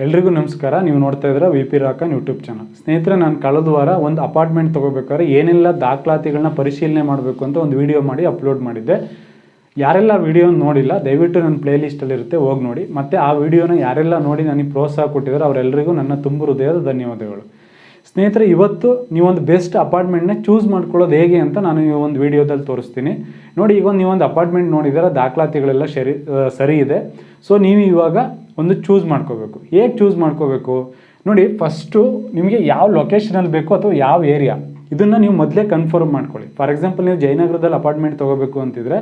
ಎಲ್ರಿಗೂ ನಮಸ್ಕಾರ. ನೀವು ನೋಡ್ತಾ ಇದ್ದೀರಾ ವಿ.ಪಿ. ರಾಕನ್ YouTube channel. ಸ್ನೇಹಿತರೆ, ನಾನು ಕಳೆದ ವಾರ ಒಂದು ಅಪಾರ್ಟ್ಮೆಂಟ್ ತೊಗೋಬೇಕಾದ್ರೆ ಏನೆಲ್ಲ ದಾಖಲಾತಿಗಳನ್ನ ಪರಿಶೀಲನೆ ಮಾಡಬೇಕು ಅಂತ ಒಂದು ವಿಡಿಯೋ ಮಾಡಿ ಅಪ್ಲೋಡ್ ಮಾಡಿದ್ದೆ. ಯಾರೆಲ್ಲ ವಿಡಿಯೋ ನೋಡಿಲ್ಲ ದಯವಿಟ್ಟು ನನ್ನ ಪ್ಲೇ ಲಿಸ್ಟಲ್ಲಿರುತ್ತೆ, ಹೋಗಿ ನೋಡಿ. ಮತ್ತು ಆ ವಿಡಿಯೋನ ಯಾರೆಲ್ಲ ನೋಡಿ ನನಗೆ ಪ್ರೋತ್ಸಾಹ ಕೊಟ್ಟಿದ್ದಾರೆ ಅವರೆಲ್ಲರಿಗೂ ನನ್ನ ತುಂಬ ಹೃದಯದ ಧನ್ಯವಾದಗಳು. ಸ್ನೇಹಿತರೆ, ಇವತ್ತು ನೀವೊಂದು ಬೆಸ್ಟ್ ಅಪಾರ್ಟ್ಮೆಂಟ್ನ ಚೂಸ್ ಮಾಡ್ಕೊಳ್ಳೋದು ಹೇಗೆ ಅಂತ ನಾನು ಈ ಒಂದು ವಿಡಿಯೋದಲ್ಲಿ ತೋರಿಸ್ತೀನಿ. ನೋಡಿ, ಈಗ ನೀವೊಂದು ಅಪಾರ್ಟ್ಮೆಂಟ್ ನೋಡಿದರೆ ದಾಖಲಾತಿಗಳೆಲ್ಲ ಸರಿ ಇದೆ. ಸೊ ನೀವು ಇವಾಗ ಒಂದು ಚೂಸ್ ಮಾಡ್ಕೋಬೇಕು. ಹೇಗೆ ಚೂಸ್ ಮಾಡ್ಕೋಬೇಕು ನೋಡಿ, ಫಸ್ಟು ನಿಮಗೆ ಯಾವ ಲೊಕೇಶನಲ್ಲಿ ಬೇಕು ಅಥವಾ ಯಾವ ಏರಿಯಾ ಇದನ್ನು ನೀವು ಮೊದಲೇ ಕನ್ಫರ್ಮ್ ಮಾಡ್ಕೊಳ್ಳಿ. ಫಾರ್ ಎಕ್ಸಾಂಪಲ್, ನೀವು ಜಯನಗರದಲ್ಲಿ ಅಪಾರ್ಟ್ಮೆಂಟ್ ತೊಗೋಬೇಕು ಅಂತಿದ್ರೆ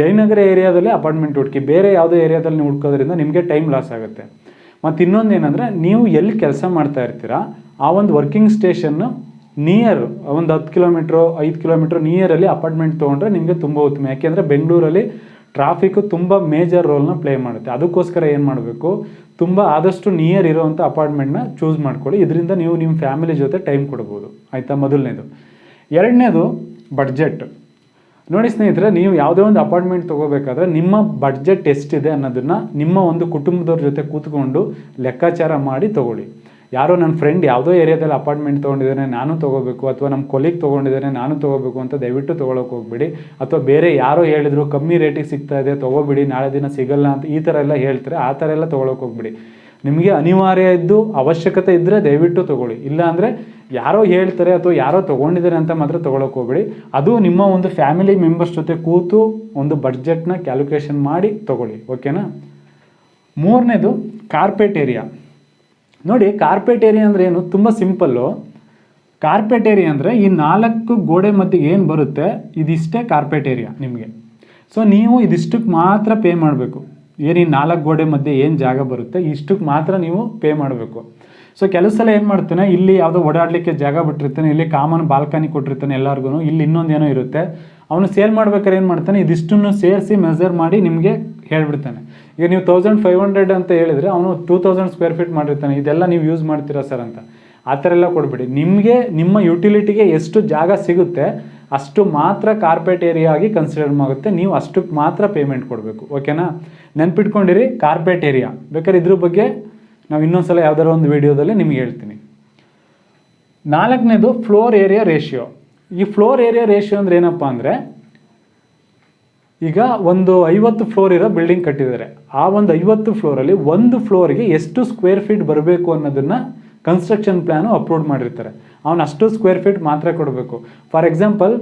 ಜಯನಗರ ಏರಿಯಾದಲ್ಲಿ ಅಪಾರ್ಟ್ಮೆಂಟ್ ಹುಡುಕಿ, ಬೇರೆ ಯಾವುದೋ ಏರಿಯಾದಲ್ಲಿ ನೀವು ಹುಡ್ಕೋದ್ರಿಂದ ನಿಮಗೆ ಟೈಮ್ ಲಾಸ್ ಆಗುತ್ತೆ. ಮತ್ತು ಇನ್ನೊಂದು ಏನಂದರೆ, ನೀವು ಎಲ್ಲಿ ಕೆಲಸ ಮಾಡ್ತಾ ಇರ್ತೀರಾ ಆ ಒಂದು ವರ್ಕಿಂಗ್ ಸ್ಟೇಷನ್ನು ನಿಯರ್ ಒಂದು 10 ಕಿಲೋಮೀಟ್ರು 5 ಕಿಲೋಮೀಟ್ರ್ ನಿಯರಲ್ಲಿ ಅಪಾರ್ಟ್ಮೆಂಟ್ ತೊಗೊಂಡ್ರೆ ನಿಮಗೆ ತುಂಬ ಉತ್ತಮ. ಯಾಕೆಂದರೆ ಬೆಂಗಳೂರಲ್ಲಿ ಟ್ರಾಫಿಕ್ಕು ತುಂಬ ಮೇಜರ್ ರೋಲ್ನ ಪ್ಲೇ ಮಾಡುತ್ತೆ. ಅದಕ್ಕೋಸ್ಕರ ಏನು ಮಾಡಬೇಕು, ತುಂಬ ಆದಷ್ಟು ನಿಯರ್ ಇರೋವಂಥ ಅಪಾರ್ಟ್ಮೆಂಟ್ನ ಚೂಸ್ ಮಾಡ್ಕೊಳ್ಳಿ. ಇದರಿಂದ ನೀವು ನಿಮ್ಮ ಫ್ಯಾಮಿಲಿ ಜೊತೆ ಟೈಮ್ ಕೊಡ್ಬೋದು. ಆಯಿತಾ? ಮೊದಲನೇದು. ಎರಡನೇದು ಬಡ್ಜೆಟ್. ನೋಡಿ ಸ್ನೇಹಿತರೆ, ನೀವು ಯಾವುದೇ ಒಂದು ಅಪಾರ್ಟ್ಮೆಂಟ್ ತೊಗೋಬೇಕಾದ್ರೆ ನಿಮ್ಮ ಬಡ್ಜೆಟ್ ಎಷ್ಟಿದೆ ಅನ್ನೋದನ್ನು ನಿಮ್ಮ ಒಂದು ಕುಟುಂಬದವ್ರ ಜೊತೆ ಕೂತ್ಕೊಂಡು ಲೆಕ್ಕಾಚಾರ ಮಾಡಿ ತೊಗೊಳ್ಳಿ. ಯಾರೋ ನನ್ನ ಫ್ರೆಂಡ್ ಯಾವುದೋ ಏರಿಯಾದಲ್ಲಿ ಅಪಾರ್ಟ್ಮೆಂಟ್ ತೊಗೊಂಡಿದ್ದಾನೆ ನಾನು ತೊಗೋಬೇಕು, ಅಥವಾ ನಮ್ಮ ಕೊಲೀಗ್ ತೊಗೊಂಡಿದ್ದಾನೆ ನಾನು ತೊಗೋಬೇಕು ಅಂತ ದಯವಿಟ್ಟು ತೊಗೊಳಕ್ಕೆ ಹೋಗ್ಬಿಡಿ. ಅಥವಾ ಬೇರೆ ಯಾರೋ ಹೇಳಿದ್ರು ಕಮ್ಮಿ ರೇಟಿಗೆ ಸಿಗ್ತಾ ಇದೆ ತೊಗೋಬಿಡಿ, ನಾಳೆ ದಿನ ಸಿಗಲ್ಲ ಅಂತ ಈ ಥರ ಎಲ್ಲ ಹೇಳ್ತಾರೆ. ಆ ಥರ ಎಲ್ಲ ತೊಗೊಳಕ್ಕೆ ಹೋಗ್ಬಿಡಿ. ನಿಮಗೆ ಅನಿವಾರ್ಯ ಇದ್ದು ಅವಶ್ಯಕತೆ ಇದ್ದರೆ ದಯವಿಟ್ಟು ತೊಗೊಳ್ಳಿ. ಇಲ್ಲಾಂದರೆ ಯಾರೋ ಹೇಳ್ತಾರೆ ಅಥವಾ ಯಾರೋ ತೊಗೊಂಡಿದ್ದಾರೆ ಅಂತ ಮಾತ್ರ ತೊಗೊಳಕ್ಕೆ ಹೋಗ್ಬಿಡಿ. ಅದು ನಿಮ್ಮ ಒಂದು ಫ್ಯಾಮಿಲಿ ಮೆಂಬರ್ಸ್ ಜೊತೆ ಕೂತು ಒಂದು ಬಡ್ಜೆಟ್ನ ಕ್ಯಾಲ್ಕುಲೇಷನ್ ಮಾಡಿ ತೊಗೊಳ್ಳಿ. ಓಕೆನಾ? ಮೂರನೇದು ಕಾರ್ಪೆಟ್ ಏರಿಯಾ. ನೋಡಿ, ಕಾರ್ಪೆಟ್ ಏರಿಯಾ ಅಂದರೆ ಏನು? ತುಂಬ ಸಿಂಪಲ್ಲು. ಕಾರ್ಪೆಟ್ ಏರಿಯಾ ಅಂದರೆ ಈ 4 ಗೋಡೆ ಮಧ್ಯೆ ಏನು ಬರುತ್ತೆ ಇದಿಷ್ಟೇ ಕಾರ್ಪೆಟ್ ಏರಿಯಾ ನಿಮಗೆ. ಸೊ ನೀವು ಇದಿಷ್ಟಕ್ಕೆ ಮಾತ್ರ ಪೇ ಮಾಡಬೇಕು. ಏನು ಈ 4 ಗೋಡೆ ಮಧ್ಯೆ ಏನು ಜಾಗ ಬರುತ್ತೆ ಇಷ್ಟಕ್ಕೆ ಮಾತ್ರ ನೀವು ಪೇ ಮಾಡಬೇಕು. ಸೊ ಕೆಲವು ಸಲ ಏನು ಮಾಡ್ತಾನೆ, ಇಲ್ಲಿ ಯಾವುದೋ ಓಡಾಡಲಿಕ್ಕೆ ಜಾಗ ಬಿಟ್ಟಿರ್ತಾನೆ, ಇಲ್ಲಿ ಕಾಮನ್ ಬಾಲ್ಕನಿ ಕೊಟ್ಟಿರ್ತಾನೆ ಎಲ್ಲರಿಗೂ, ಇಲ್ಲಿ ಇನ್ನೊಂದೇನೋ ಇರುತ್ತೆ. ಅವನು ಸೇಲ್ ಮಾಡ್ಬೇಕಾದ್ರೆ ಏನು ಮಾಡ್ತಾನೆ, ಇದಿಷ್ಟನ್ನು ಸೇರಿಸಿ ಮೆಜರ್ ಮಾಡಿ ನಿಮಗೆ ಹೇಳ್ಬಿಡ್ತಾನೆ. ಈಗ ನೀವು 1500 ಅಂತ ಹೇಳಿದರೆ ಅವನು 2000 ಸ್ಕ್ವೇರ್ ಫೀಟ್ ಮಾಡಿರ್ತಾನೆ. ಇದೆಲ್ಲ ನೀವು ಯೂಸ್ ಮಾಡ್ತೀರಾ ಸರ್ ಅಂತ. ಆ ಥರ ಎಲ್ಲ ಕೊಡ್ಬೇಡಿ. ನಿಮಗೆ ನಿಮ್ಮ ಯುಟಿಲಿಟಿಗೆ ಎಷ್ಟು ಜಾಗ ಸಿಗುತ್ತೆ ಅಷ್ಟು ಮಾತ್ರ ಕಾರ್ಪೆಟ್ ಏರಿಯಾ ಆಗಿ ಕನ್ಸಿಡರ್ ಆಗುತ್ತೆ. ನೀವು ಅಷ್ಟಕ್ಕೆ ಮಾತ್ರ ಪೇಮೆಂಟ್ ಕೊಡಬೇಕು. ಓಕೆನಾ? ನೆನ್ಪಿಟ್ಕೊಂಡಿರಿ, ಕಾರ್ಪೆಟ್ ಏರಿಯಾ. ಬೇಕಾದ್ರೆ ಇದ್ರ ಬಗ್ಗೆ ನಾವು ಇನ್ನೊಂದು ಸಲ ಯಾವ್ದಾರ ಒಂದು ವಿಡಿಯೋದಲ್ಲಿ ನಿಮ್ಗೆ ಹೇಳ್ತೀನಿ. 4ನೇದು ಫ್ಲೋರ್ ಏರಿಯಾ ರೇಷಿಯೋ. ಈ ಫ್ಲೋರ್ ಏರಿಯಾ ರೇಷಿಯೋ ಅಂದರೆ ಏನಪ್ಪ ಅಂದರೆ, ಈಗ ಒಂದು 50 ಫ್ಲೋರ್ ಇರೋ ಬಿಲ್ಡಿಂಗ್ ಕಟ್ಟಿದ್ದಾರೆ. ಆ ಒಂದು 50 ಫ್ಲೋರಲ್ಲಿ ಒಂದು ಫ್ಲೋರಿಗೆ ಎಷ್ಟು ಸ್ಕ್ವೇರ್ ಫೀಟ್ ಬರಬೇಕು ಅನ್ನೋದನ್ನು ಕನ್ಸ್ಟ್ರಕ್ಷನ್ ಪ್ಲ್ಯಾನು ಅಪ್ಲೋಡ್ ಮಾಡಿರ್ತಾರೆ. ಅವನು ಅಷ್ಟು ಸ್ಕ್ವೇರ್ ಫೀಟ್ ಮಾತ್ರ ಕೊಡಬೇಕು. ಫಾರ್ ಎಕ್ಸಾಂಪಲ್,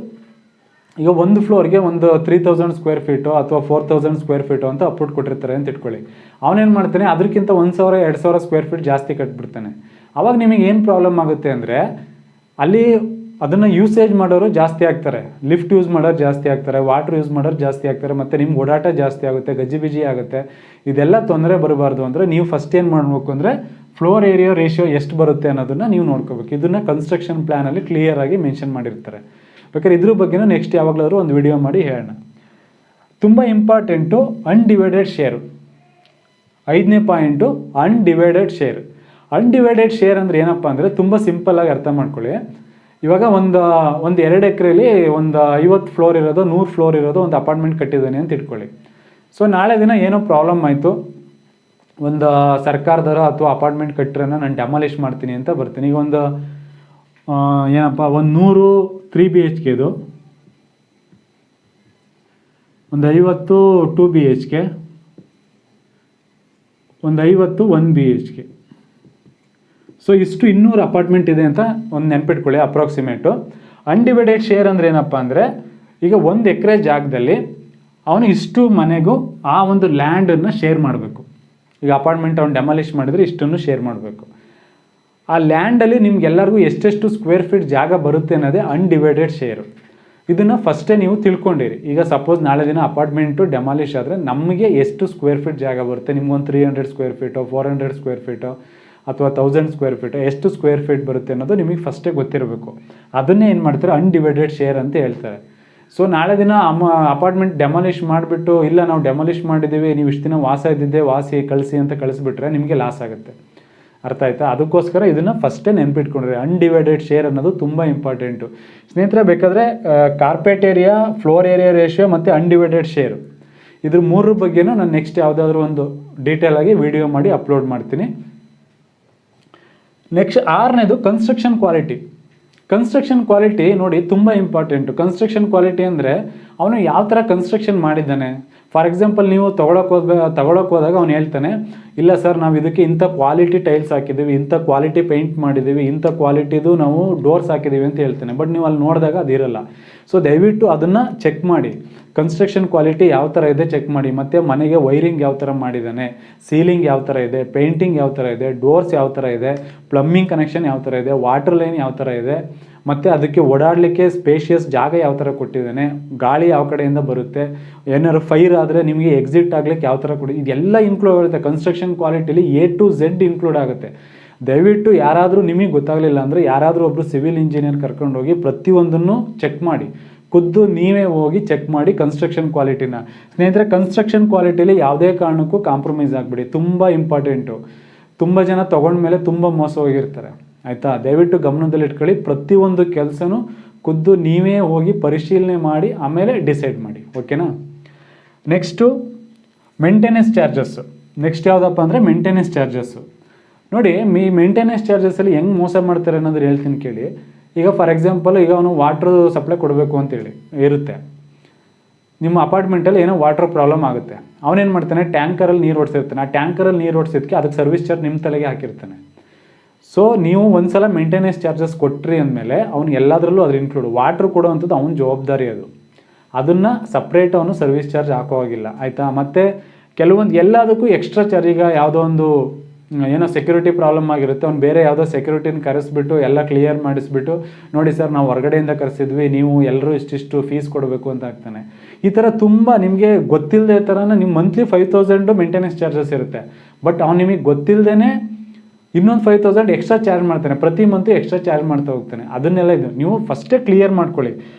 ಈಗ ಒಂದು ಫ್ಲೋರ್ಗೆ ಒಂದು 3000 ಸ್ಕ್ವೇರ್ ಫೀಟು ಅಥವಾ 4000 ಸ್ಕ್ವೇರ್ ಫೀಟು ಅಂತ ಅಪ್ಲೋಡ್ ಕೊಟ್ಟಿರ್ತಾರೆ ಅಂತ ಇಟ್ಕೊಳ್ಳಿ. ಅವನೇನು ಮಾಡ್ತಾನೆ, ಅದಕ್ಕಿಂತ 1000-2000 ಸ್ಕ್ವೇರ್ ಫೀಟ್ ಜಾಸ್ತಿ ಕಟ್ಬಿಡ್ತಾನೆ. ಆವಾಗ ನಿಮಗೆ ಏನು ಪ್ರಾಬ್ಲಮ್ ಆಗುತ್ತೆ ಅಂದರೆ, ಅಲ್ಲಿ ಅದನ್ನು ಯೂಸೇಜ್ ಮಾಡೋರು ಜಾಸ್ತಿ ಆಗ್ತಾರೆ, ಲಿಫ್ಟ್ ಯೂಸ್ ಮಾಡೋರು ಜಾಸ್ತಿ ಆಗ್ತಾರೆ, ವಾಟ್ರ್ ಯೂಸ್ ಮಾಡೋರು ಜಾಸ್ತಿ ಆಗ್ತಾರೆ, ಮತ್ತು ನಿಮ್ಗೆ ಓಡಾಟ ಜಾಸ್ತಿ ಆಗುತ್ತೆ, ಗಜಿಬಿಜಿ ಆಗುತ್ತೆ. ಇದೆಲ್ಲ ತೊಂದರೆ ಬರಬಾರ್ದು ಅಂದರೆ ನೀವು ಫಸ್ಟ್ ಏನು ಮಾಡಬೇಕು ಅಂದರೆ, ಫ್ಲೋರ್ ಏರಿಯಾ ರೇಷಿಯೋ ಎಷ್ಟು ಬರುತ್ತೆ ಅನ್ನೋದನ್ನು ನೀವು ನೋಡ್ಕೋಬೇಕು. ಇದನ್ನು ಕನ್ಸ್ಟ್ರಕ್ಷನ್ ಪ್ಲ್ಯಾನಲ್ಲಿ ಕ್ಲಿಯರಾಗಿ ಮೆನ್ಷನ್ ಮಾಡಿರ್ತಾರೆ. ಬೇಕಾದ್ರೆ ಇದ್ರ ಬಗ್ಗೆನೂ ನೆಕ್ಸ್ಟ್ ಯಾವಾಗಲಾದರೂ ಒಂದು ವಿಡಿಯೋ ಮಾಡಿ ಹೇಳೋಣ. ತುಂಬ ಇಂಪಾರ್ಟೆಂಟು ಅನ್ಡಿವೈಡೆಡ್ ಶೇರು. 5ನೇ point undivided share. Undivided share ಅಂದರೆ ಏನಪ್ಪ ಅಂದರೆ, ತುಂಬ ಸಿಂಪಲ್ಲಾಗಿ ಅರ್ಥ ಮಾಡ್ಕೊಳ್ಳಿ. ಇವಾಗ ಒಂದು 2 ಎಕರೆಲಿ ಒಂದು 50 ಫ್ಲೋರ್ ಇರೋದು 100 ಫ್ಲೋರ್ ಇರೋದು ಒಂದು ಅಪಾರ್ಟ್ಮೆಂಟ್ ಕಟ್ಟಿದ್ದಾನೆ ಅಂತ ಇಟ್ಕೊಳ್ಳಿ. ಸೊ ನಾಳೆ ದಿನ ಏನೋ ಪ್ರಾಬ್ಲಮ್ ಆಯಿತು, ಒಂದು ಸರ್ಕಾರದವರ ಅಥವಾ ಅಪಾರ್ಟ್ಮೆಂಟ್ ಕಟ್ಟಿರೋನ ನಾನು ಡೆಮಾಲಿಷ್ ಮಾಡ್ತೀನಿ ಅಂತ ಬರ್ತೀನಿ. ಈಗ ಒಂದು ಏನಪ್ಪ, ಒಂದು 100 3 BHKದು, ಒಂದು 50 2 BHK, ಒಂದು 50 1 BHK. ಸೊ ಇಷ್ಟು 200 ಅಪಾರ್ಟ್ಮೆಂಟ್ ಇದೆ ಅಂತ ಒಂದು ನೆನ್ಪಿಟ್ಕೊಳ್ಳಿ, ಅಪ್ರಾಕ್ಸಿಮೇಟು. ಅನ್ಡಿವೈಡೆಡ್ ಶೇರ್ ಅಂದರೆ ಏನಪ್ಪ ಅಂದರೆ, ಈಗ 1 ಎಕರೆ ಜಾಗದಲ್ಲಿ ಅವನು ಇಷ್ಟು ಮನೆಗೂ ಆ ಒಂದು ಲ್ಯಾಂಡನ್ನು ಶೇರ್ ಮಾಡಬೇಕು. ಈಗ ಅಪಾರ್ಟ್ಮೆಂಟ್ ಅವ್ನು ಡೆಮಾಲಿಷ್ ಮಾಡಿದರೆ ಇಷ್ಟನ್ನು ಶೇರ್ ಮಾಡಬೇಕು. ಆ ಲ್ಯಾಂಡಲ್ಲಿ ನಿಮ್ಗೆಲ್ಲರಿಗೂ ಎಷ್ಟೆಷ್ಟು ಸ್ಕ್ವೇರ್ ಫೀಟ್ ಜಾಗ ಬರುತ್ತೆ ಅನ್ನೋದೇ ಅನ್ಡಿವೈಡೆಡ್ ಶೇರು. ಇದನ್ನು ಫಸ್ಟೇ ನೀವು ತಿಳ್ಕೊಂಡಿರಿ. ಈಗ ಸಪೋಸ್ ನಾಳೆ ದಿನ ಅಪಾರ್ಟ್ಮೆಂಟು ಡೆಮಾಲಿಷ್ ಆದರೆ ನಮಗೆ ಎಷ್ಟು ಸ್ಕ್ವೇರ್ ಫೀಟ್ ಜಾಗ ಬರುತ್ತೆ, ನಿಮ್ಗೊಂದು 300 ಸ್ಕ್ವೇರ್ ಫೀಟು 400 ಸ್ಕ್ವೇರ್ ಫೀಟು ಅಥವಾ 1000 ಸ್ಕ್ವೇರ್ ಫೀಟು ಎಷ್ಟು ಸ್ಕ್ವೇರ್ ಫೀಟ್ ಬರುತ್ತೆ ಅನ್ನೋದು ನಿಮಗೆ ಫಸ್ಟೇ ಗೊತ್ತಿರಬೇಕು. ಅದನ್ನೇ ಏನು ಮಾಡ್ತಾರೆ, ಅನ್ಡಿವೈಡೆಡ್ ಶೇರ್ ಅಂತ ಹೇಳ್ತಾರೆ. ಸೊ ನಾಳೆ ದಿನ ಅಪಾರ್ಟ್ಮೆಂಟ್ ಡೆಮಾಲಿಷ್ ಮಾಡಿಬಿಟ್ಟು, ಇಲ್ಲ ನಾವು ಡೆಮಾಲಿಷ್ ಮಾಡಿದ್ದೀವಿ, ನೀವು ಇಷ್ಟು ದಿನ ವಾಸ ಇದ್ದಿದ್ದೆ ವಾಸಿ ಕಳಿಸಿ ಅಂತ ಕಳಿಸ್ಬಿಟ್ರೆ ನಿಮಗೆ ಲಾಸ್ ಆಗುತ್ತೆ. ಅರ್ಥ ಆಯ್ತಾ? ಅದಕ್ಕೋಸ್ಕರ ಇದನ್ನು ಫಸ್ಟೇ ನೆನ್ಪಿಟ್ಕೊಂಡ್ರೆ ಅನ್ಡಿವೈಡೆಡ್ ಶೇರ್ ಅನ್ನೋದು ತುಂಬ ಇಂಪಾರ್ಟೆಂಟು. ಸ್ನೇಹಿತರೆ, ಬೇಕಾದರೆ carpet area, floor area ratio ಮತ್ತು ಅನ್ಡಿವೈಡೆಡ್ ಶೇರು ಇದ್ರ 3 ಬಗ್ಗೆನೂ ನಾನು ನೆಕ್ಸ್ಟ್ ಯಾವುದಾದ್ರೂ ಒಂದು ಡೀಟೇಲಾಗಿ ವಿಡಿಯೋ ಮಾಡಿ ಅಪ್ಲೋಡ್ ಮಾಡ್ತೀನಿ. ನೆಕ್ಸ್ಟ್ 6ನೇದು ಕನ್ಸ್ಟ್ರಕ್ಷನ್ ಕ್ವಾಲಿಟಿ. ಕನ್ಸ್ಟ್ರಕ್ಷನ್ ಕ್ವಾಲಿಟಿ ನೋಡಿ ತುಂಬ ಇಂಪಾರ್ಟೆಂಟು. ಕನ್ಸ್ಟ್ರಕ್ಷನ್ ಕ್ವಾಲಿಟಿ ಅಂದರೆ ಅವನು ಯಾವ ಥರ ಕನ್ಸ್ಟ್ರಕ್ಷನ್ ಮಾಡಿದ್ದಾನೆ. ಫಾರ್ ಎಕ್ಸಾಂಪಲ್ ನೀವು ತಗೊಳಕ್ಕೆ ಹೋದಾಗ ಅವ್ನು ಹೇಳ್ತಾನೆ, ಇಲ್ಲ ಸರ್ ನಾವು ಇದಕ್ಕೆ ಇಂಥ ಕ್ವಾಲಿಟಿ ಟೈಲ್ಸ್ ಹಾಕಿದ್ದೀವಿ, ಇಂಥ ಕ್ವಾಲಿಟಿ ಪೇಂಟ್ ಮಾಡಿದ್ದೀವಿ, ಇಂಥ ಕ್ವಾಲಿಟಿದು ನಾವು ಡೋರ್ಸ್ ಹಾಕಿದ್ದೀವಿ ಅಂತ ಹೇಳ್ತಾನೆ. ಬಟ್ ನೀವು ಅಲ್ಲಿ ನೋಡಿದಾಗ ಅದಿರಲ್ಲ. ಸೊ ದಯವಿಟ್ಟು ಅದನ್ನು ಚೆಕ್ ಮಾಡಿ. ಕನ್ಸ್ಟ್ರಕ್ಷನ್ ಕ್ವಾಲಿಟಿ ಯಾವ ಥರ ಇದೆ ಚೆಕ್ ಮಾಡಿ. ಮತ್ತು ಮನೆಗೆ ವೈರಿಂಗ್ ಯಾವ ಥರ ಮಾಡಿದ್ದಾನೆ, ಸೀಲಿಂಗ್ ಯಾವ ಥರ ಇದೆ, ಪೇಂಟಿಂಗ್ ಯಾವ ಥರ ಇದೆ, ಡೋರ್ಸ್ ಯಾವ ಥರ ಇದೆ, ಪ್ಲಂಬಿಂಗ್ ಕನೆಕ್ಷನ್ ಯಾವ ಥರ ಇದೆ, ವಾಟರ್ ಲೈನ್ ಯಾವ ಥರ ಇದೆ, ಮತ್ತು ಅದಕ್ಕೆ ಓಡಾಡಲಿಕ್ಕೆ ಸ್ಪೇಷಿಯಸ್ ಜಾಗ ಯಾವ ಥರ ಕೊಟ್ಟಿದ್ದಾನೆ, ಗಾಳಿ ಯಾವ ಕಡೆಯಿಂದ ಬರುತ್ತೆ, ಏನಾದ್ರು ಫೈರ್ ಆದರೆ ನಿಮಗೆ ಎಕ್ಸಿಟ್ ಆಗ್ಲಿಕ್ಕೆ ಯಾವ ಥರ ಕೊಡಿ, ಇದೆಲ್ಲ ಇನ್ಕ್ಲೂಡ್ ಆಗುತ್ತೆ. ಕನ್ಸ್ಟ್ರಕ್ಷನ್ ಕ್ವಾಲಿಟಿಲಿ A to Z ಇನ್ಕ್ಲೂಡ್ ಆಗುತ್ತೆ. ದಯವಿಟ್ಟು ಯಾರಾದರೂ ನಿಮಗೆ ಗೊತ್ತಾಗಲಿಲ್ಲ ಅಂದರೆ ಯಾರಾದರೂ ಒಬ್ಬರು ಸಿವಿಲ್ ಇಂಜಿನಿಯರ್ ಕರ್ಕೊಂಡೋಗಿ ಪ್ರತಿಯೊಂದನ್ನು ಚೆಕ್ ಮಾಡಿ. ಖುದ್ದು ನೀವೇ ಹೋಗಿ ಚೆಕ್ ಮಾಡಿ ಕನ್ಸ್ಟ್ರಕ್ಷನ್ ಕ್ವಾಲಿಟಿನ. ಸ್ನೇಹಿತರೆ, ಕನ್ಸ್ಟ್ರಕ್ಷನ್ ಕ್ವಾಲಿಟಿಲಿ ಯಾವುದೇ ಕಾರಣಕ್ಕೂ ಕಾಂಪ್ರಮೈಸ್ ಆಗಿಬಿಡಿ, ತುಂಬ ಇಂಪಾರ್ಟೆಂಟು. ತುಂಬ ಜನ ತೊಗೊಂಡ್ಮೇಲೆ ತುಂಬ ಮೋಸ ಹೋಗಿರ್ತಾರೆ, ಆಯಿತಾ. ದಯವಿಟ್ಟು ಗಮನದಲ್ಲಿಟ್ಕೊಳ್ಳಿ. ಪ್ರತಿಯೊಂದು ಕೆಲಸನೂ ಖುದ್ದು ನೀವೇ ಹೋಗಿ ಪರಿಶೀಲನೆ ಮಾಡಿ ಆಮೇಲೆ ಡಿಸೈಡ್ ಮಾಡಿ, ಓಕೆನಾ. Next maintenance charges. ನೆಕ್ಸ್ಟ್ ಯಾವುದಪ್ಪ ಅಂದರೆ ಮೇಂಟೆನೆನ್ಸ್ ಚಾರ್ಜಸ್ಸು. ನೋಡಿ, ಮೇಂಟೆನೆನ್ಸ್ ಚಾರ್ಜಸ್ಸಲ್ಲಿ ಹೆಂಗೆ ಮೋಸ ಮಾಡ್ತಾರೆ ಅನ್ನೋದು ಹೇಳ್ತೀನಿ ಕೇಳಿ. ಈಗ ಫಾರ್ ಎಕ್ಸಾಂಪಲ್, ಈಗ ಅವನು ವಾಟ್ರ್ ಸಪ್ಲೈ ಕೊಡಬೇಕು ಅಂತೇಳಿ ಇರುತ್ತೆ. ನಿಮ್ಮ ಅಪಾರ್ಟ್ಮೆಂಟಲ್ಲಿ ಏನೋ ವಾಟ್ರ್ ಪ್ರಾಬ್ಲಮ್ ಆಗುತ್ತೆ. ಅವನೇನು ಮಾಡ್ತಾನೆ, ಟ್ಯಾಂಕರಲ್ಲಿ ನೀರು ಓಡಿಸಿರ್ತಾನೆ. ಆ ಟ್ಯಾಂಕರಲ್ಲಿ ನೀರು ಓಡಿಸಿದ್ದಕ್ಕೆ ಅದಕ್ಕೆ ಸರ್ವಿಸ್ ಚಾರ್ಜ್ ನಿಮ್ಮ ತಲೆಗೆ ಹಾಕಿರ್ತಾನೆ. ಸೊ ನೀವು ಒಂದು ಸಲ ಮೇಂಟೆನೆನ್ಸ್ ಚಾರ್ಜಸ್ ಕೊಟ್ರಿ ಅಂದಮೇಲೆ ಅವ್ನು ಎಲ್ಲದರಲ್ಲೂ ಅದ್ರ ಇನ್ಕ್ಲೂಡ್. ವಾಟ್ರ್ ಕೊಡೋವಂಥದ್ದು ಅವ್ನ ಜವಾಬ್ದಾರಿ ಅದು. ಅದನ್ನು ಸಪ್ರೇಟ್ ಅವನು ಸರ್ವಿಸ್ ಚಾರ್ಜ್ ಹಾಕೋವಾಗಿಲ್ಲ, ಆಯಿತಾ. ಮತ್ತು ಕೆಲವೊಂದು ಎಲ್ಲದಕ್ಕೂ ಎಕ್ಸ್ಟ್ರಾ ಚಾರ್ಜ್. ಈಗ ಯಾವುದೋ ಒಂದು ಏನೋ ಸೆಕ್ಯೂರಿಟಿ ಪ್ರಾಬ್ಲಮ್ ಆಗಿರುತ್ತೆ, ಅವ್ನು ಬೇರೆ ಯಾವುದೋ ಸೆಕ್ಯೂರಿಟಿನ ಕರೆಸ್ಬಿಟ್ಟು ಎಲ್ಲ ಕ್ಲಿಯರ್ ಮಾಡಿಸ್ಬಿಟ್ಟು, ನೋಡಿ ಸರ್ ನಾವು ಹೊರಗಡೆಯಿಂದ ಕರೆಸಿದ್ವಿ, ನೀವು ಎಲ್ಲರೂ ಇಷ್ಟಿಷ್ಟು ಫೀಸ್ ಕೊಡಬೇಕು ಅಂತ ಆಗ್ತಾನೆ. ಈ ಥರ ತುಂಬ ನಿಮಗೆ ಗೊತ್ತಿಲ್ಲದೆ ಥರನ ನಿಮ್ಮ ಮಂತ್ಲಿ 5,000 ಮೇಂಟೆನೆನ್ಸ್ ಚಾರ್ಜಸ್ ಇರುತ್ತೆ. ಬಟ್ ಅವ್ನು ನಿಮಗೆ ಗೊತ್ತಿಲ್ಲದೇ ಇನ್ನೊಂದು 5,000 ಎಕ್ಸ್ಟ್ರಾ ಚಾರ್ಜ್ ಮಾಡ್ತಾನೆ. ಪ್ರತಿ ಮಂತು ಎಕ್ಸ್ಟ್ರಾ ಚಾರ್ಜ್ ಮಾಡ್ತಾ ಹೋಗ್ತಾನೆ. ಅದನ್ನೆಲ್ಲ ಇದು ನೀವು ಫಸ್ಟೇ ಕ್ಲಿಯರ್ ಮಾಡ್ಕೊಳ್ಳಿ.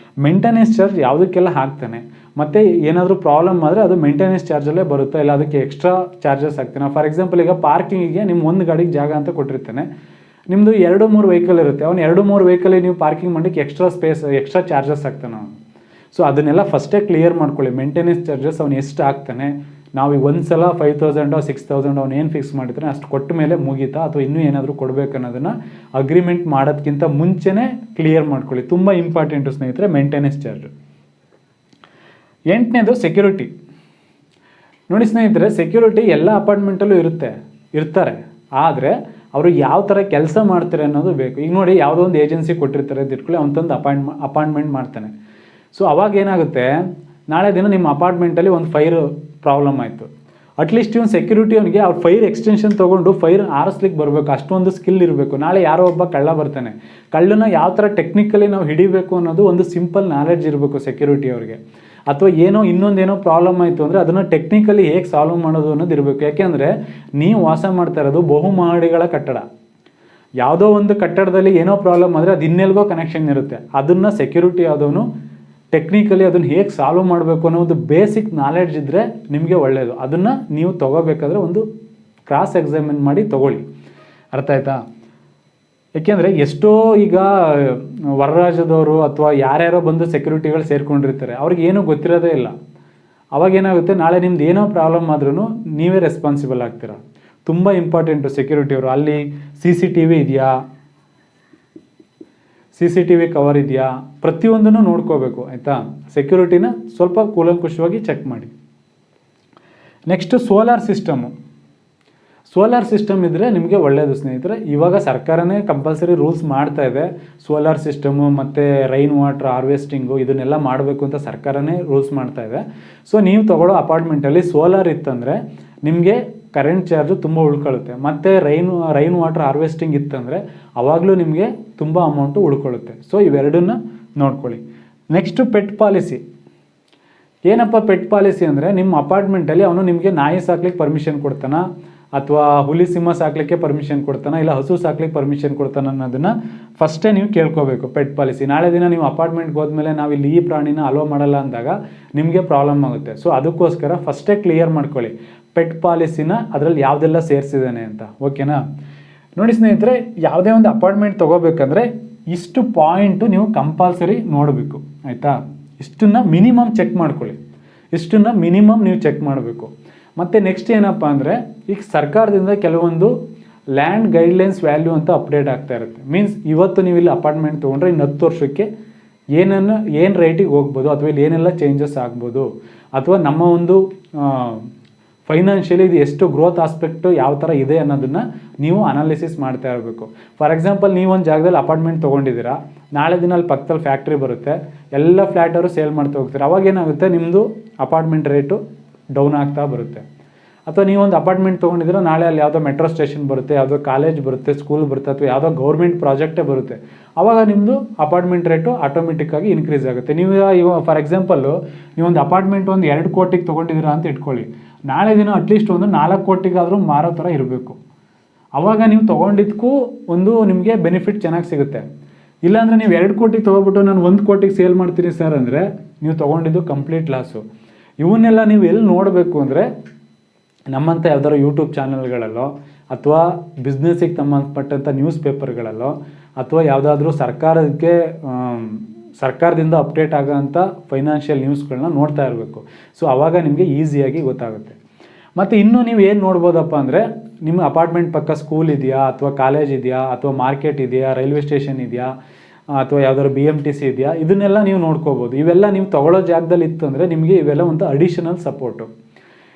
ಮೇಂಟೆನೆನ್ಸ್ ಚಾರ್ಜ್ ಯಾವುದಕ್ಕೆಲ್ಲ ಹಾಕ್ತಾನೆ, ಮತ್ತು ಏನಾದರೂ ಪ್ರಾಬ್ಲಮ್ ಆದರೆ ಅದು ಮೇಂಟೆನೆನ್ಸ್ ಚಾರ್ಜಲ್ಲೇ ಬರುತ್ತಾ, ಇಲ್ಲ ಅದಕ್ಕೆ ಎಕ್ಸ್ಟ್ರಾ ಚಾರ್ಜಸ್ ಹಾಕ್ತಾನೆ. ಫಾರ್ ಎಕ್ಸಾಂಪಲ್, ಈಗ ಪಾರ್ಕಿಂಗಿಗೆ ನಿಮ್ಮ ಒಂದು ಗಾಡಿಗೆ ಜಾಗ ಅಂತ ಕೊಟ್ಟಿರ್ತಾನೆ. ನಿಮ್ಮದು 2-3 ವೆಹಿಕಲ್ ಇರುತ್ತೆ. ಅವ್ನು 2-3 ವೆಹಿಕಲಿಗೆ ನೀವು ಪಾರ್ಕಿಂಗ್ ಮಾಡಲಿಕ್ಕೆ ಎಕ್ಸ್ಟ್ರಾ ಚಾರ್ಜಸ್ ಹಾಕ್ತಾನೆ ಅವನು. ಸೊ ಅದನ್ನೆಲ್ಲ ಫಸ್ಟೇ ಕ್ಲಿಯರ್ ಮಾಡ್ಕೊಳ್ಳಿ. ಮೇಂಟೆನೆನ್ಸ್ ಚಾರ್ಜಸ್ ಅವ್ನು ಎಷ್ಟು ಹಾಕ್ತಾನೆ, ನಾವು ಈಗ ಒಂದು ಸಲ 5,000 6,000 ಅವ್ನು ಏನು ಫಿಕ್ಸ್ ಮಾಡಿರ್ತಾನೆ ಅಷ್ಟು ಕೊಟ್ಟ ಮೇಲೆ ಮುಗೀತಾ, ಅಥವಾ ಇನ್ನೂ ಏನಾದರೂ ಕೊಡಬೇಕು ಅನ್ನೋದನ್ನು ಅಗ್ರಿಮೆಂಟ್ ಮಾಡೋದಕ್ಕಿಂತ ಮುಂಚೆನೇ ಕ್ಲಿಯರ್ ಮಾಡ್ಕೊಳ್ಳಿ. ತುಂಬ ಇಂಪಾರ್ಟೆಂಟು ಸ್ನೇಹಿತರೆ ಮೇಂಟೆನೆನ್ಸ್ ಚಾರ್ಜ್. 8ನೇದು ಸೆಕ್ಯೂರಿಟಿ. ನೋಡಿ ಸ್ನೇಹಿತರೆ, ಸೆಕ್ಯೂರಿಟಿ ಎಲ್ಲ ಅಪಾರ್ಟ್ಮೆಂಟಲ್ಲೂ ಇರ್ತಾರೆ. ಆದರೆ ಅವರು ಯಾವ ಥರ ಕೆಲಸ ಮಾಡ್ತಾರೆ ಅನ್ನೋದು ಬೇಕು. ಈಗ ನೋಡಿ, ಯಾವುದೋ ಒಂದು ಏಜೆನ್ಸಿ ಕೊಟ್ಟಿರ್ತಾರೆ ಅಂತ ಇಟ್ಕೊಳ್ಳಿ, ಅವ್ನು ತಂದು ಅಪಾಯಿಂಟ್ಮೆಂಟ್ ಮಾಡ್ತಾನೆ. ಸೊ ಅವಾಗ ಏನಾಗುತ್ತೆ, ನಾಳೆ ದಿನ ನಿಮ್ಮ ಅಪಾರ್ಟ್ಮೆಂಟಲ್ಲಿ ಒಂದು ಫೈರ್ ಪ್ರಾಬ್ಲಮ್ ಆಯಿತು. ಅಟ್ಲೀಸ್ಟ್ ಇವನು ಸೆಕ್ಯೂರಿಟಿ ಅವನಿಗೆ ಅವ್ರು ಫೈರ್ ಎಕ್ಸ್ಟೆನ್ಷನ್ ತೊಗೊಂಡು ಫೈರ್ ಆರಿಸ್ಲಿಕ್ಕೆ ಬರಬೇಕು, ಅಷ್ಟೊಂದು ಸ್ಕಿಲ್ ಇರಬೇಕು. ನಾಳೆ ಯಾರೋ ಒಬ್ಬ ಕಳ್ಳ ಬರ್ತಾನೆ, ಕಳ್ಳನ ಯಾವ ಥರ ಟೆಕ್ನಿಕಲಿ ನಾವು ಹಿಡಿಬೇಕು ಅನ್ನೋದು ಒಂದು ಸಿಂಪಲ್ ನಾಲೆಡ್ಜ್ ಇರಬೇಕು ಸೆಕ್ಯೂರಿಟಿ ಅವ್ರಿಗೆ. ಅಥವಾ ಇನ್ನೊಂದೇನೋ ಪ್ರಾಬ್ಲಮ್ ಆಯಿತು ಅಂದರೆ ಅದನ್ನು ಟೆಕ್ನಿಕಲಿ ಹೇಗೆ ಸಾಲ್ವ್ ಮಾಡೋದು ಅನ್ನೋದು ಇರಬೇಕು. ಯಾಕೆಂದರೆ ನೀವು ವಾಸ ಮಾಡ್ತಾ ಇರೋದು ಬಹುಮಹಡಿಗಳ ಕಟ್ಟಡ. ಯಾವುದೋ ಒಂದು ಕಟ್ಟಡದಲ್ಲಿ ಏನೋ ಪ್ರಾಬ್ಲಮ್ ಆದರೆ ಅದು ಇನ್ನೆಲ್ಗೋ ಕನೆಕ್ಷನ್ ಇರುತ್ತೆ. ಅದನ್ನು ಸೆಕ್ಯೂರಿಟಿ ಆದವನು ಟೆಕ್ನಿಕಲಿ ಅದನ್ನು ಹೇಗೆ ಸಾಲ್ವ್ ಮಾಡಬೇಕು ಅನ್ನೋ ಒಂದು ಬೇಸಿಕ್ ನಾಲೆಡ್ಜ್ ಇದ್ದರೆ ನಿಮಗೆ ಒಳ್ಳೆಯದು. ಅದನ್ನು ನೀವು ತೊಗೋಬೇಕಾದ್ರೆ ಒಂದು ಕ್ರಾಸ್ ಎಕ್ಸಾಮಿನ್ ಮಾಡಿ ತೊಗೊಳ್ಳಿ, ಅರ್ಥ ಆಯ್ತಾ. ಏಕೆಂದರೆ ಎಷ್ಟೋ ಈಗ ಹೊರ ರಾಜ್ಯದವರು ಅಥವಾ ಯಾರ್ಯಾರೋ ಬಂದು ಸೆಕ್ಯೂರಿಟಿಗಳು ಸೇರ್ಕೊಂಡಿರ್ತಾರೆ, ಅವ್ರಿಗೆ ಏನೂ ಗೊತ್ತಿರೋದೇ ಇಲ್ಲ. ಅವಾಗೇನಾಗುತ್ತೆ, ನಾಳೆ ನಿಮ್ದು ಏನೋ ಪ್ರಾಬ್ಲಮ್ ಆದ್ರೂ ನೀವೇ ರೆಸ್ಪಾನ್ಸಿಬಲ್ ಆಗ್ತೀರಾ. ತುಂಬ ಇಂಪಾರ್ಟೆಂಟು ಸೆಕ್ಯೂರಿಟಿಯವರು. ಅಲ್ಲಿ CCTV ಇದೆಯಾ, CCTV ಕವರ್ ಇದೆಯಾ, ಪ್ರತಿಯೊಂದನ್ನು ನೋಡ್ಕೋಬೇಕು, ಆಯಿತಾ. ಸೆಕ್ಯೂರಿಟಿನ ಸ್ವಲ್ಪ ಕೂಲಂಕುಷವಾಗಿ ಚೆಕ್ ಮಾಡಿ. Next solar system. Solar system ಇದ್ದರೆ ನಿಮಗೆ ಒಳ್ಳೆಯದು ಸ್ನೇಹಿತರೆ. ಇವಾಗ ಸರ್ಕಾರನೇ ಕಂಪಲ್ಸರಿ ರೂಲ್ಸ್ ಮಾಡ್ತಾ ಇದೆ. ಸೋಲಾರ್ ಸಿಸ್ಟಮು ಮತ್ತು ರೈನ್ ವಾಟರ್ ಹಾರ್ವೆಸ್ಟಿಂಗು ಇದನ್ನೆಲ್ಲ ಮಾಡಬೇಕು ಅಂತ ಸರ್ಕಾರನೇ ರೂಲ್ಸ್ ಮಾಡ್ತಾ ಇದೆ. ಸೊ ನೀವು ತೊಗೊಳ್ಳೋ ಅಪಾರ್ಟ್ಮೆಂಟಲ್ಲಿ ಸೋಲಾರ್ ಇತ್ತಂದರೆ ನಿಮಗೆ ಕರೆಂಟ್ ಚಾರ್ಜು ತುಂಬ ಉಳ್ಕೊಳ್ಳುತ್ತೆ. ಮತ್ತು ರೈನ್ ವಾಟರ್ ಹಾರ್ವೆಸ್ಟಿಂಗ್ ಇತ್ತಂದರೆ ಆವಾಗಲೂ ನಿಮಗೆ ತುಂಬ ಅಮೌಂಟು ಉಳ್ಕೊಳ್ಳುತ್ತೆ. ಸೊ ಇವೆರಡನ್ನ ನೋಡ್ಕೊಳ್ಳಿ. Next pet policy. ಏನಪ್ಪ ಪೆಟ್ ಪಾಲಿಸಿ ಅಂದರೆ, ನಿಮ್ಮ ಅಪಾರ್ಟ್ಮೆಂಟಲ್ಲಿ ಅವನು ನಿಮಗೆ ನಾಯಿ ಸಾಕ್ಲಿಕ್ಕೆ ಪರ್ಮಿಷನ್ ಕೊಡ್ತಾನ, ಅಥವಾ ಹುಲಿ ಸಿಂಹ ಸಾಕ್ಲಿಕ್ಕೆ ಪರ್ಮಿಷನ್ ಕೊಡ್ತಾನ, ಇಲ್ಲ ಹಸು ಸಾಕ್ಲಿಕ್ಕೆ ಪರ್ಮಿಷನ್ ಕೊಡ್ತಾನ ಅನ್ನೋದನ್ನು ಫಸ್ಟೇ ನೀವು ಕೇಳ್ಕೋಬೇಕು. Pet policy. ನಾಳೆ ದಿನ ನೀವು ಅಪಾರ್ಟ್ಮೆಂಟ್ಗೆ ಹೋದ್ಮೇಲೆ ನಾವು ಇಲ್ಲಿ ಈ ಪ್ರಾಣಿನ ಅಲೋ ಮಾಡಲ್ಲ ಅಂದಾಗ ನಿಮಗೆ ಪ್ರಾಬ್ಲಮ್ ಆಗುತ್ತೆ. ಸೊ ಅದಕ್ಕೋಸ್ಕರ ಫಸ್ಟೇ ಕ್ಲಿಯರ್ ಮಾಡ್ಕೊಳ್ಳಿ ಪೆಟ್ ಪಾಲಿಸಿನ, ಅದರಲ್ಲಿ ಯಾವುದೆಲ್ಲ ಸೇರಿಸಿದ್ದಾನೆ ಅಂತ, ಓಕೆನಾ. ನೋಡಿ ಸ್ನೇಹಿತರೆ, ಯಾವುದೇ ಒಂದು ಅಪಾರ್ಟ್ಮೆಂಟ್ ತೊಗೋಬೇಕಂದ್ರೆ ಇಷ್ಟು ಪಾಯಿಂಟು ನೀವು ಕಂಪಲ್ಸರಿ ನೋಡಬೇಕು, ಆಯಿತಾ. ಇಷ್ಟನ್ನು ಮಿನಿಮಮ್ ಚೆಕ್ ಮಾಡ್ಕೊಳ್ಳಿ. ಇಷ್ಟನ್ನು ಮಿನಿಮಮ್ ನೀವು ಚೆಕ್ ಮಾಡಬೇಕು. ಮತ್ತು ನೆಕ್ಸ್ಟ್ ಏನಪ್ಪ ಅಂದರೆ, ಈಗ ಸರ್ಕಾರದಿಂದ ಕೆಲವೊಂದು ಲ್ಯಾಂಡ್ ಗೈಡ್ಲೈನ್ಸ್ ವ್ಯಾಲ್ಯೂ ಅಂತ ಅಪ್ಡೇಟ್ ಆಗ್ತಾ ಇರುತ್ತೆ. ಮೀನ್ಸ್ ಇವತ್ತು ನೀವು ಇಲ್ಲಿ ಅಪಾರ್ಟ್ಮೆಂಟ್ ತೊಗೊಂಡ್ರೆ ಇನ್ನು 10 ವರ್ಷಕ್ಕೆ ಏನು ರೇಟಿಗೆ ಹೋಗ್ಬೋದು, ಅಥವಾ ಇಲ್ಲಿ ಏನೆಲ್ಲ ಚೇಂಜಸ್ ಆಗ್ಬೋದು, ಅಥವಾ ನಮ್ಮ ಒಂದು ಫೈನಾನ್ಷಿಯಲಿ ಇದು ಎಷ್ಟು ಗ್ರೋತ್ ಆಸ್ಪೆಕ್ಟು ಯಾವ ಥರ ಇದೆ ಅನ್ನೋದನ್ನು ನೀವು ಅನಾಲಿಸಿಸ್ ಮಾಡ್ತಾ ಇರಬೇಕು. ಫಾರ್ ಎಕ್ಸಾಂಪಲ್, ನೀವು ಒಂದು ಜಾಗದಲ್ಲಿ ಅಪಾರ್ಟ್ಮೆಂಟ್ ತೊಗೊಂಡಿದ್ದೀರಾ, ನಾಳೆ ದಿನ ಅಲ್ಲಿ ಪಕ್ಕದಲ್ಲಿ ಫ್ಯಾಕ್ಟ್ರಿ ಬರುತ್ತೆ, ಎಲ್ಲ ಫ್ಲ್ಯಾಟರು ಸೇಲ್ ಮಾಡ್ತಾ ಹೋಗ್ತೀರಾ, ಅವಾಗ ಏನಾಗುತ್ತೆ, ನಿಮ್ಮದು ಅಪಾರ್ಟ್ಮೆಂಟ್ ರೇಟು ಡೌನ್ ಆಗ್ತಾ ಬರುತ್ತೆ. ಅಥವಾ ನೀವೊಂದು ಅಪಾರ್ಟ್ಮೆಂಟ್ ತೊಗೊಂಡಿದ್ದೀರಾ, ನಾಳೆ ಅಲ್ಲಿ ಯಾವುದೋ ಮೆಟ್ರೋ ಸ್ಟೇಷನ್ ಬರುತ್ತೆ, ಯಾವುದೋ ಕಾಲೇಜ್ ಬರುತ್ತೆ, ಸ್ಕೂಲ್ ಬರುತ್ತೆ, ಅಥವಾ ಯಾವುದೋ ಗೌರ್ಮೆಂಟ್ ಪ್ರಾಜೆಕ್ಟೇ ಬರುತ್ತೆ, ಆವಾಗ ನಿಮ್ಮದು ಅಪಾರ್ಟ್ಮೆಂಟ್ ರೇಟು ಆಟೋಮೆಟಿಕ್ಕಾಗಿ ಇನ್ಕ್ರೀಸ್ ಆಗುತ್ತೆ. ನೀವು ಇವಾಗ ಫಾರ್ ಎಕ್ಸಾಂಪಲ್ಲು ನೀವೊಂದು ಅಪಾರ್ಟ್ಮೆಂಟ್ ಒಂದು 2 ಕೋಟಿಗೆ ತೊಗೊಂಡಿದ್ದೀರಾ ಅಂತ ಇಟ್ಕೊಳ್ಳಿ, ನಾಳೆ ದಿನ ಅಟ್ಲೀಸ್ಟ್ ಒಂದು 4 ಕೋಟಿಗಾದರೂ ಮಾರೋ ಥರ ಇರಬೇಕು. ಆವಾಗ ನೀವು ತೊಗೊಂಡಿದ್ದಕ್ಕೂ ಒಂದು ನಿಮಗೆ ಬೆನಿಫಿಟ್ ಚೆನ್ನಾಗಿ ಸಿಗುತ್ತೆ. ಇಲ್ಲಾಂದರೆ ನೀವು 2 ಕೋಟಿಗೆ ತೊಗೊಬಿಟ್ಟು ನಾನು 1 ಕೋಟಿಗೆ ಸೇಲ್ ಮಾಡ್ತೀನಿ ಸರ್ ಅಂದರೆ ನೀವು ತೊಗೊಂಡಿದ್ದು ಕಂಪ್ಲೀಟ್ ಲಾಸು. ಇವನ್ನೆಲ್ಲ ನೀವು ಎಲ್ಲಿ ನೋಡಬೇಕು ಅಂದರೆ ನಮ್ಮಂಥ ಯಾವ್ದಾದ್ರು ಯೂಟ್ಯೂಬ್ ಚಾನಲ್ಗಳಲ್ಲೋ, ಅಥವಾ ಬಿಸ್ನೆಸ್ಸಿಗೆ ಸಂಬಂಧಪಟ್ಟಂಥ ನ್ಯೂಸ್ ಪೇಪರ್ಗಳಲ್ಲೋ, ಅಥವಾ ಯಾವುದಾದ್ರೂ ಸರ್ಕಾರದಿಂದ ಅಪ್ಡೇಟ್ ಆಗೋಂಥ ಫೈನಾನ್ಷಿಯಲ್ ನ್ಯೂಸ್ಗಳನ್ನ ನೋಡ್ತಾ ಇರಬೇಕು. ಸೊ ಆವಾಗ ನಿಮಗೆ ಈಸಿಯಾಗಿ ಗೊತ್ತಾಗುತ್ತೆ. ಮತ್ತು ಇನ್ನೂ ನೀವು ಏನು ನೋಡ್ಬೋದಪ್ಪ ಅಂದರೆ, ನಿಮ್ಮ ಅಪಾರ್ಟ್ಮೆಂಟ್ ಪಕ್ಕ ಸ್ಕೂಲ್ ಇದೆಯಾ, ಅಥವಾ ಕಾಲೇಜ್ ಇದೆಯಾ, ಅಥವಾ ಮಾರ್ಕೆಟ್ ಇದೆಯಾ, ರೈಲ್ವೆ ಸ್ಟೇಷನ್ ಇದೆಯಾ, ಅಥವಾ ಯಾವ್ದಾದ್ರು BMTC ಇದೆಯಾ, ಇದನ್ನೆಲ್ಲ ನೀವು ನೋಡ್ಕೋಬೋದು. ಇವೆಲ್ಲ ನೀವು ತೊಗೊಳ್ಳೋ ಜಾಗದಲ್ಲಿ ಇತ್ತು ಅಂದರೆ ನಿಮಗೆ ಇವೆಲ್ಲ ಒಂದು ಅಡಿಷನಲ್ ಸಪೋರ್ಟು.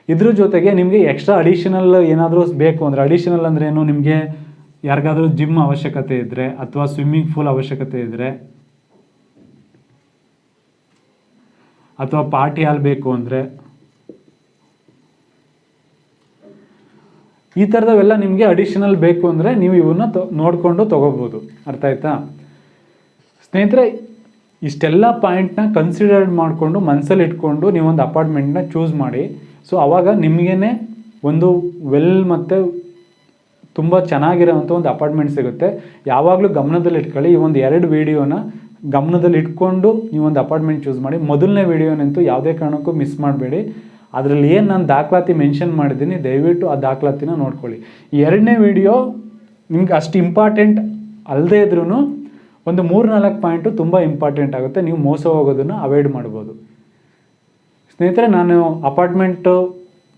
ಇದ್ರ ಜೊತೆಗೆ ನಿಮಗೆ ಎಕ್ಸ್ಟ್ರಾ ಅಡಿಷನಲ್ ಏನಾದರೂ ಬೇಕು ಅಂದರೆ, ಅಡಿಷನಲ್ ಅಂದರೆ ಏನು, ನಿಮಗೆ ಯಾರಿಗಾದ್ರೂ ಜಿಮ್ ಅವಶ್ಯಕತೆ ಇದ್ದರೆ, ಅಥವಾ ಸ್ವಿಮ್ಮಿಂಗ್ ಪೂಲ್ ಅವಶ್ಯಕತೆ ಇದ್ದರೆ, ಅಥವಾ ಪಾರ್ಟಿ ಹಾಲ್ ಬೇಕು ಅಂದರೆ, ಈ ಥರದವೆಲ್ಲ ನಿಮಗೆ ಅಡಿಷನಲ್ ಬೇಕು ಅಂದರೆ ನೀವು ಇವನ್ನ ನೋಡಿಕೊಂಡು ತೊಗೋಬೋದು. ಅರ್ಥ ಆಯ್ತಾ ಸ್ನೇಹಿತರೆ? ಇಷ್ಟೆಲ್ಲ ಪಾಯಿಂಟ್ನ ಕನ್ಸಿಡರ್ ಮಾಡಿಕೊಂಡು ಮನಸ್ಸಲ್ಲಿ ಇಟ್ಕೊಂಡು ನೀವೊಂದು ಅಪಾರ್ಟ್ಮೆಂಟ್ನ ಚೂಸ್ ಮಾಡಿ. ಸೊ ಆವಾಗ ನಿಮಗೇ ಒಂದು ಮತ್ತು ತುಂಬ ಚೆನ್ನಾಗಿರೋವಂಥ ಒಂದು ಅಪಾರ್ಟ್ಮೆಂಟ್ ಸಿಗುತ್ತೆ. ಯಾವಾಗಲೂ ಗಮನದಲ್ಲಿ ಇಟ್ಕೊಳ್ಳಿ, ಈ ಒಂದು 2 ವೀಡಿಯೋನ ಗಮನದಲ್ಲಿ ಇಟ್ಕೊಂಡು ನೀವೊಂದು ಅಪಾರ್ಟ್ಮೆಂಟ್ ಚೂಸ್ ಮಾಡಿ. ಮೊದಲನೇ ವೀಡಿಯೋನಂತೂ ಯಾವುದೇ ಕಾರಣಕ್ಕೂ ಮಿಸ್ ಮಾಡಬೇಡಿ. ಅದರಲ್ಲಿ ಏನು ನಾನು ದಾಖಲಾತಿ ಮೆನ್ಷನ್ ಮಾಡಿದ್ದೀನಿ, ದಯವಿಟ್ಟು ಆ ದಾಖಲಾತಿನ ನೋಡ್ಕೊಳ್ಳಿ. ಈ 2ನೇ ವೀಡಿಯೋ ನಿಮ್ಗೆ ಅಷ್ಟು ಇಂಪಾರ್ಟೆಂಟ್ ಅಲ್ಲದೇ ಇದ್ರೂ ಒಂದು 3-4 ಪಾಯಿಂಟು ತುಂಬ ಇಂಪಾರ್ಟೆಂಟ್ ಆಗುತ್ತೆ. ನೀವು ಮೋಸ ಹೋಗೋದನ್ನು ಅವಾಯ್ಡ್ ಮಾಡ್ಬೋದು. ಸ್ನೇಹಿತರೆ, ನಾನು ಅಪಾರ್ಟ್ಮೆಂಟು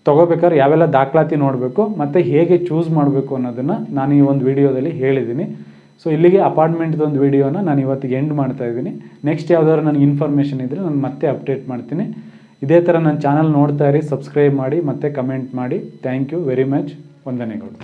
ತೊಗೋಬೇಕಾದ್ರೆ ಯಾವೆಲ್ಲ ದಾಖಲಾತಿ ನೋಡಬೇಕು ಮತ್ತು ಹೇಗೆ ಚೂಸ್ ಮಾಡಬೇಕು ಅನ್ನೋದನ್ನು ನಾನು ಈ ಒಂದು ವೀಡಿಯೋದಲ್ಲಿ ಹೇಳಿದ್ದೀನಿ. ಸೊ ಇಲ್ಲಿಗೆ ಅಪಾರ್ಟ್ಮೆಂಟ್ದು ಒಂದು ವೀಡಿಯೋನ ನಾನು ಇವತ್ತಿಗೆ ಎಂಡ್ ಮಾಡ್ತಾಯಿದ್ದೀನಿ. ನೆಕ್ಸ್ಟ್ ಯಾವ್ದಾದ್ರು ನನಗೆ ಇನ್ಫಾರ್ಮೇಷನ್ ಇದ್ದರೆ ನಾನು ಮತ್ತೆ ಅಪ್ಡೇಟ್ ಮಾಡ್ತೀನಿ. ಇದೇ ಥರ ನನ್ನ ಚಾನಲ್ ನೋಡ್ತಾ ಇರಿ, ಸಬ್ಸ್ಕ್ರೈಬ್ ಮಾಡಿ ಮತ್ತು ಕಮೆಂಟ್ ಮಾಡಿ. Thank you very much. ವಂದನೆಗಳು.